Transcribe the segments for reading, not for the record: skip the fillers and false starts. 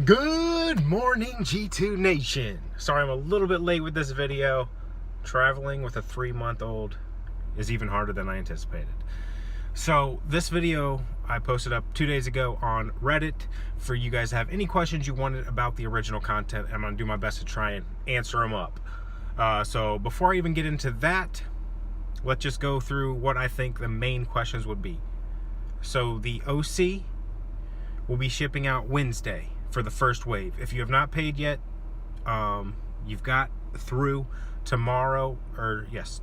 Good morning, G2 Nation. Sorry I'm a little bit late with this video. Traveling with a 3-month-old is even harder than I anticipated. So this video I posted up 2 days ago on Reddit for you guys to have any questions you wanted about the original content. I'm going to do my best to try and answer them up. So before I even get into that, let's just go through what I think the main questions would be. So the OC will be shipping out Wednesday for the first wave. If you have not paid yet, you've got through tomorrow,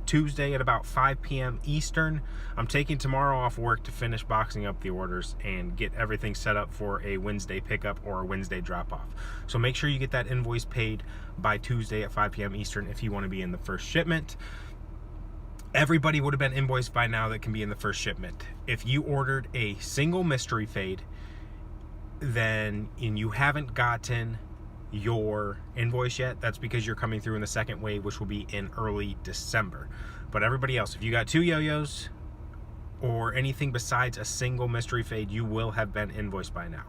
Tuesday at about 5 p.m. Eastern. I'm taking tomorrow off work to finish boxing up the orders and get everything set up for a Wednesday pickup or a Wednesday drop-off. So make sure you get that invoice paid by Tuesday at 5 p.m. Eastern if you want to be in the first shipment. Everybody would have been invoiced by now that can be in the first shipment. If you ordered a single mystery fade, and you haven't gotten your invoice yet, that's because you're coming through in the second wave, which will be in early December. But everybody else, if you got 2 yo-yos or anything besides a single mystery fade, you will have been invoiced by now.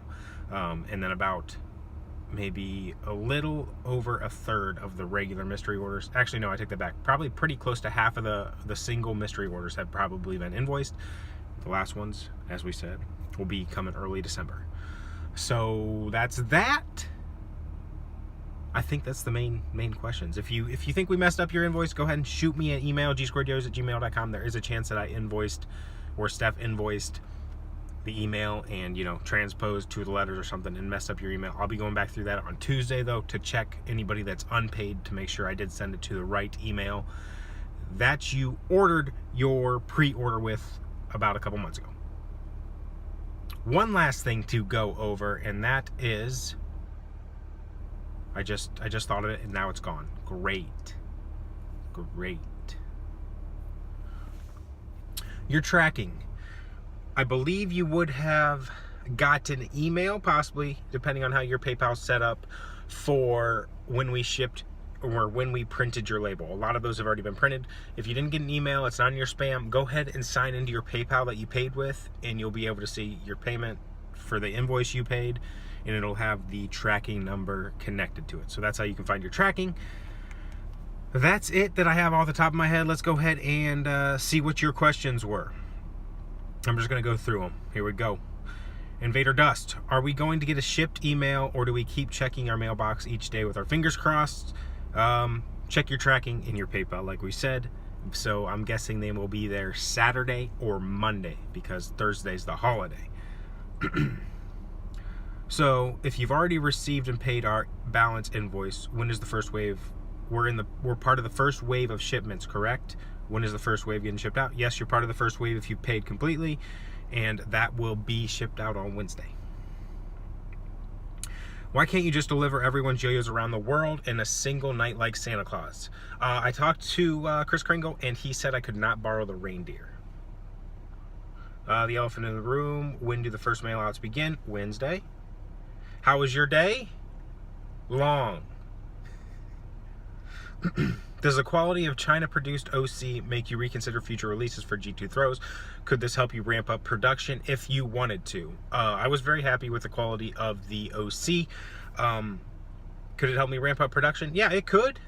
And then about maybe a little over a third of the regular mystery orders, actually no, I take that back, probably pretty close to half of the single mystery orders have probably been invoiced. The last ones, as we said, will be coming early December. So that's that. I think that's the main questions. If you think we messed up your invoice, go ahead and shoot me an email, gsquaredyos@gmail.com. There is a chance that I invoiced or Steph invoiced the email and, transposed to the letters or something and messed up your email. I'll be going back through that on Tuesday, though, to check anybody that's unpaid to make sure I did send it to the right email that you ordered your pre-order with about a couple months ago. One last thing to go over, and that is, I just thought of it and now it's gone. Great. Your tracking. I believe you would have gotten an email, possibly, depending on how your PayPal's set up, for when we shipped or when we printed your label. A lot of those have already been printed. If you didn't get an email, it's not in your spam, go ahead and sign into your PayPal that you paid with, and you'll be able to see your payment for the invoice you paid, and it'll have the tracking number connected to it. So that's how you can find your tracking. That's it that I have off the top of my head. Let's go ahead and see what your questions were. I'm just going to go through them. Here we go. Invader Dust, are we going to get a shipped email, or do we keep checking our mailbox each day with our fingers crossed? Check your tracking in your PayPal, like we said. So I'm guessing they will be there Saturday or Monday, because Thursday's the holiday. So if you've already received and paid our balance invoice, when is the first wave? We're part of the first wave of shipments, correct? When is the first wave getting shipped out? Yes, you're part of the first wave if you paid completely, and that will be shipped out on Wednesday. Why can't you just deliver everyone's yo-yos around the world in a single night like Santa Claus? I talked to Chris Kringle, and he said I could not borrow the reindeer. The elephant in the room, when do the first mail-outs begin? Wednesday. How was your day? Long. Does the quality of China-produced OC make you reconsider future releases for G2 throws? Could this help you ramp up production if you wanted to? I was very happy with the quality of the OC. Could it help me ramp up production? Yeah, it could.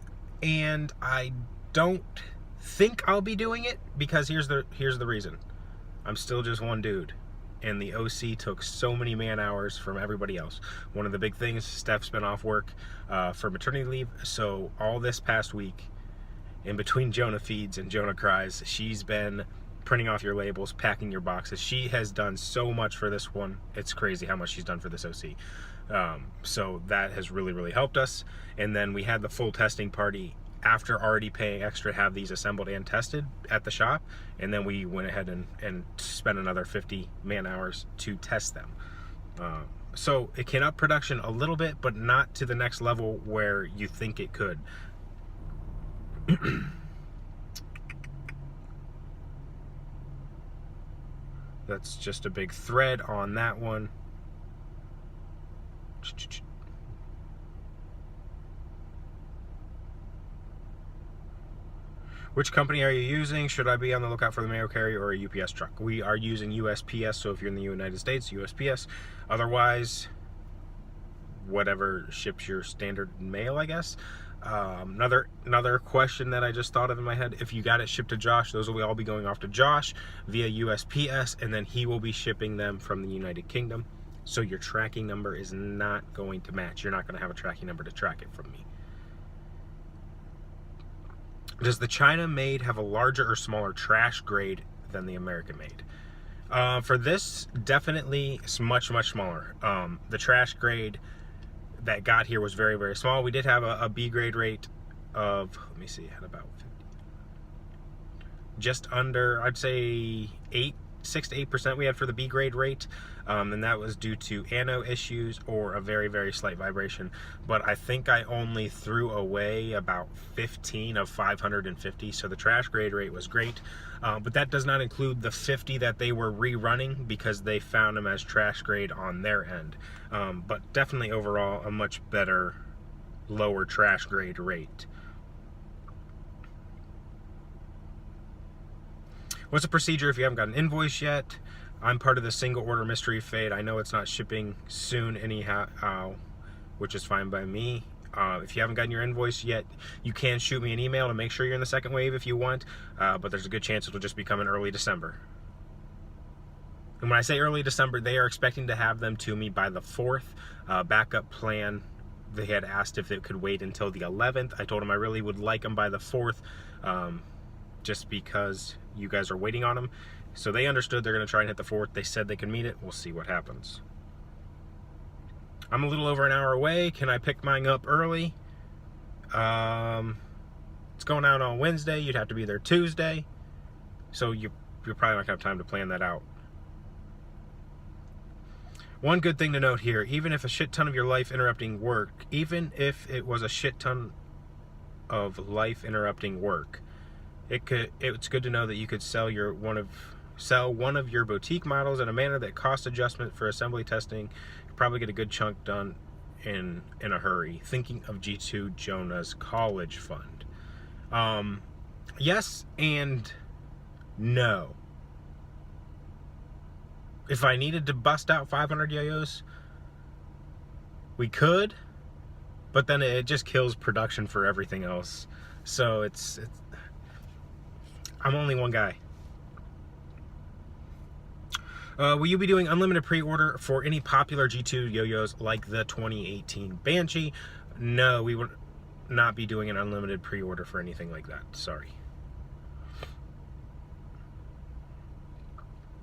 And I don't think I'll be doing it, because here's the reason. I'm still just one dude, and the OC took so many man hours from everybody else. One of the big things, Steph's been off work for maternity leave, so all this past week, in between Jonah feeds and Jonah cries, she's been printing off your labels, packing your boxes. She has done so much for this one. It's crazy how much she's done for this OC. So that has really helped us. And then we had the full testing party after already paying extra to have these assembled and tested at the shop, and then we went ahead and spent another 50 man hours to test them. So it can up production a little bit, but not to the next level where you think it could. That's just a big thread on that one. Which company are you using? Should I be on the lookout for the mail carrier or a UPS truck? We are using USPS, so if you're in the United States, USPS. Otherwise, whatever ships your standard mail, I guess. Another question that I just thought of in my head: if you got it shipped to Josh, those will all be going off to Josh via USPS, and then he will be shipping them from the United Kingdom. So your tracking number is not going to match. You're not going to have a tracking number to track it from me. Does the China made have a larger or smaller trash grade than the American made? For this, definitely it's much smaller. The trash grade that got here was very small. We did have a B grade rate of, let me see, had about 50, just under, I'd say 6 to 8% we had for the B grade rate, and that was due to ano issues or a very slight vibration. But I think I only threw away about 15 of 550, so the trash grade rate was great. But that does not include the 50 that they were rerunning because they found them as trash grade on their end. But definitely overall a much better, lower trash grade rate. What's the procedure if you haven't got an invoice yet? I'm part of the single order mystery fade. I know it's not shipping soon anyhow, which is fine by me. If you haven't gotten your invoice yet, you can shoot me an email to make sure you're in the second wave if you want, but there's a good chance it'll just be coming early December. And when I say early December, they are expecting to have them to me by the 4th. Backup plan, they had asked if it could wait until the 11th. I told them I really would like them by the 4th, just because you guys are waiting on them. So they understood they're going to try and hit the 4th. They said they can meet it. We'll see what happens. I'm a little over an hour away. Can I pick mine up early? It's going out on Wednesday. You'd have to be there Tuesday. So you're probably not going to have time to plan that out. One good thing to note here, even if a shit ton of your life interrupting work, even if it was a shit ton of life interrupting work, it's good to know that you could sell one of your boutique models in a manner that cost adjustment for assembly testing. You probably get a good chunk done in a hurry. Thinking of G2 Jonah's college fund. Yes and no. If I needed to bust out 500 yo-yos, we could, but then it just kills production for everything else. So it's I'm only one guy. Will you be doing unlimited pre-order for any popular G2 yo-yos like the 2018 Banshee? No, we would not be doing an unlimited pre-order for anything like that. Sorry.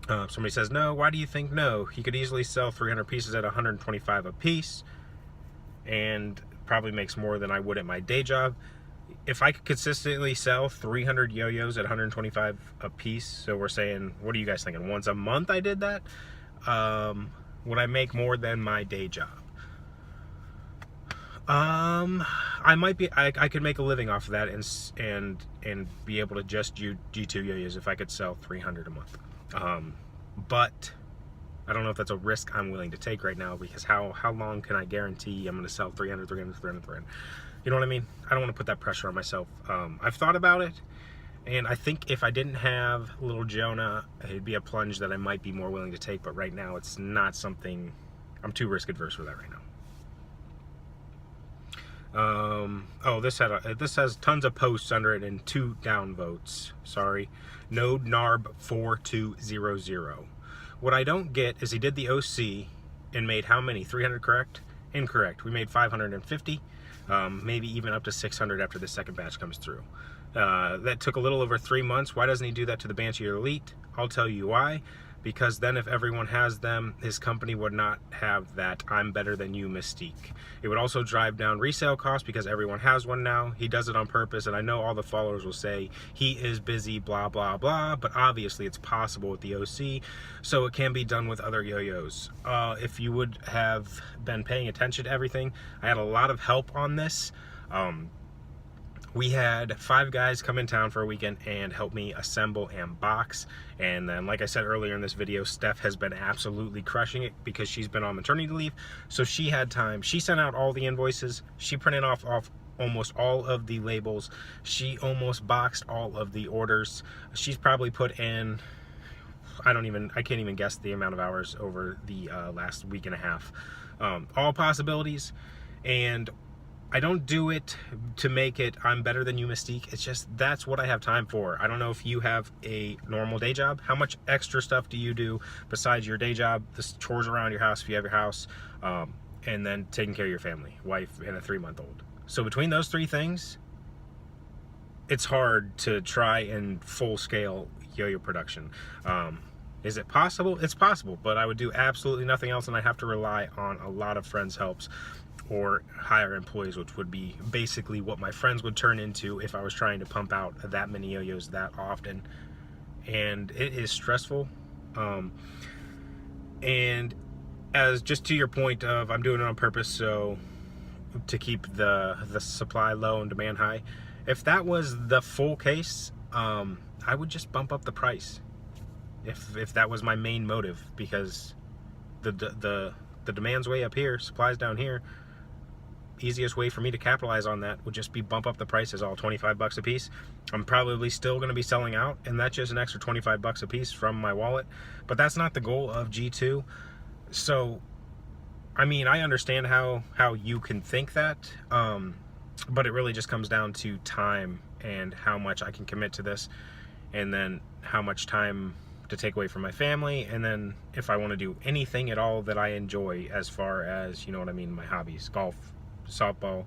Somebody says no. Why do you think no? He could easily sell 300 pieces at 125 a piece and probably makes more than I would at my day job. If I could consistently sell 300 yo-yos at 125 a piece, so we're saying, what are you guys thinking? Once a month I did that? Would I make more than my day job? I could make a living off of that and be able to just do G2 yo-yos if I could sell 300 a month. But I don't know if that's a risk I'm willing to take right now, because how long can I guarantee I'm going to sell 300? You know what I mean? I don't want to put that pressure on myself. I've thought about it, and I think if I didn't have little Jonah, it'd be a plunge that I might be more willing to take, but right now it's not something, I'm too risk adverse for that right now. Oh, this has tons of posts under it and 2 downvotes. Sorry. Node Narb 4200. What I don't get is he did the OC and made how many? 300 correct? Incorrect. We made 550. Maybe even up to 600 after the second batch comes through. That took a little over 3 months. Why doesn't he do that to the Banshee Elite? I'll tell you why. Because then if everyone has them, his company would not have that I'm better than you mystique. It would also drive down resale costs because everyone has one now. He does it on purpose, and I know all the followers will say he is busy, blah, blah, blah, but obviously it's possible with the OC, so it can be done with other yo-yos. If you would have been paying attention to everything, I had a lot of help on this. We had 5 guys come in town for a weekend and help me assemble and box. And then, like I said earlier in this video, Steph has been absolutely crushing it because she's been on maternity leave. So she had time. She sent out all the invoices. She printed off almost all of the labels. She almost boxed all of the orders. She's probably put in, I can't even guess the amount of hours over the last week and a half. all possibilities. And I don't do it to make it I'm better than you mystique. It's just that's what I have time for. I don't know if you have a normal day job. How much extra stuff do you do besides your day job, the chores around your house if you have your house, and then taking care of your family, wife, and a 3-month-old. So between those 3 things, it's hard to try and full-scale yo-yo production. Is it possible? It's possible, but I would do absolutely nothing else, and I have to rely on a lot of friends' helps or hire employees, which would be basically what my friends would turn into if I was trying to pump out that many yo-yos that often. And it is stressful. And as just to your point of I'm doing it on purpose, so to keep the supply low and demand high, if that was the full case, I would just bump up the price if that was my main motive, because the demand's way up here, supply's down here. Easiest way for me to capitalize on that would just be bump up the prices all 25 bucks a piece. I'm probably still going to be selling out, and that's just an extra 25 bucks a piece from my wallet, but that's not the goal of G2. So I mean, I understand how you can think that, but it really just comes down to time and how much I can commit to this, and then how much time to take away from my family, and then if I want to do anything at all that I enjoy, as far as, you know what I mean, my hobbies, golf, softball,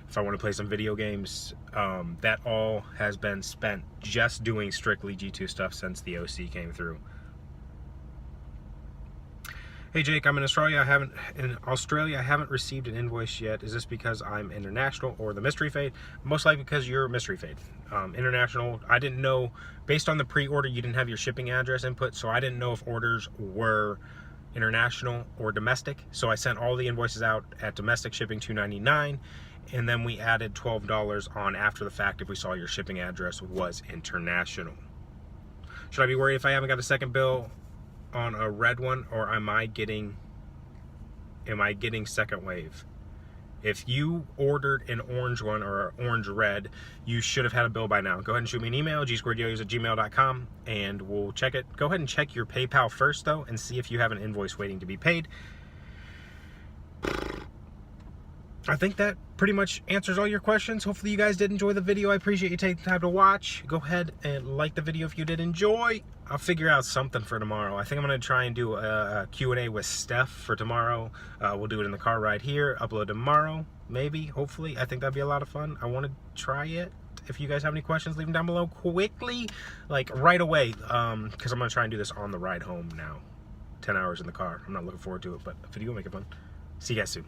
if I want to play some video games, that all has been spent just doing strictly G2 stuff since the OC came through. Hey Jake, I'm in Australia. I haven't received an invoice yet. Is this because I'm international or the mystery fade? Most likely because you're mystery fade. International, I didn't know, based on the pre-order, you didn't have your shipping address input, so I didn't know if orders were international or domestic. So I sent all the invoices out at domestic shipping $2.99, and then we added $12 on after the fact if we saw your shipping address was international. Should I be worried if I haven't got a second bill on a red one, or am I getting second wave? If you ordered an orange one or an orange red, you should have had a bill by now. Go ahead and shoot me an email, gsquaredyoyos@gmail.com, and we'll check it. Go ahead and check your PayPal first though, and see if you have an invoice waiting to be paid. I think that pretty much answers all your questions. Hopefully you guys did enjoy the video. I appreciate you taking the time to watch. Go ahead and like the video if you did enjoy. I'll figure out something for tomorrow. I think I'm going to try and do a Q&A with Steph for tomorrow. We'll do it in the car right here. Upload tomorrow, maybe, hopefully. I think that'd be a lot of fun. I want to try it. If you guys have any questions, leave them down below quickly, like right away, because I'm going to try and do this on the ride home now. 10 hours in the car. I'm not looking forward to it, but a video will make it fun. See you guys soon.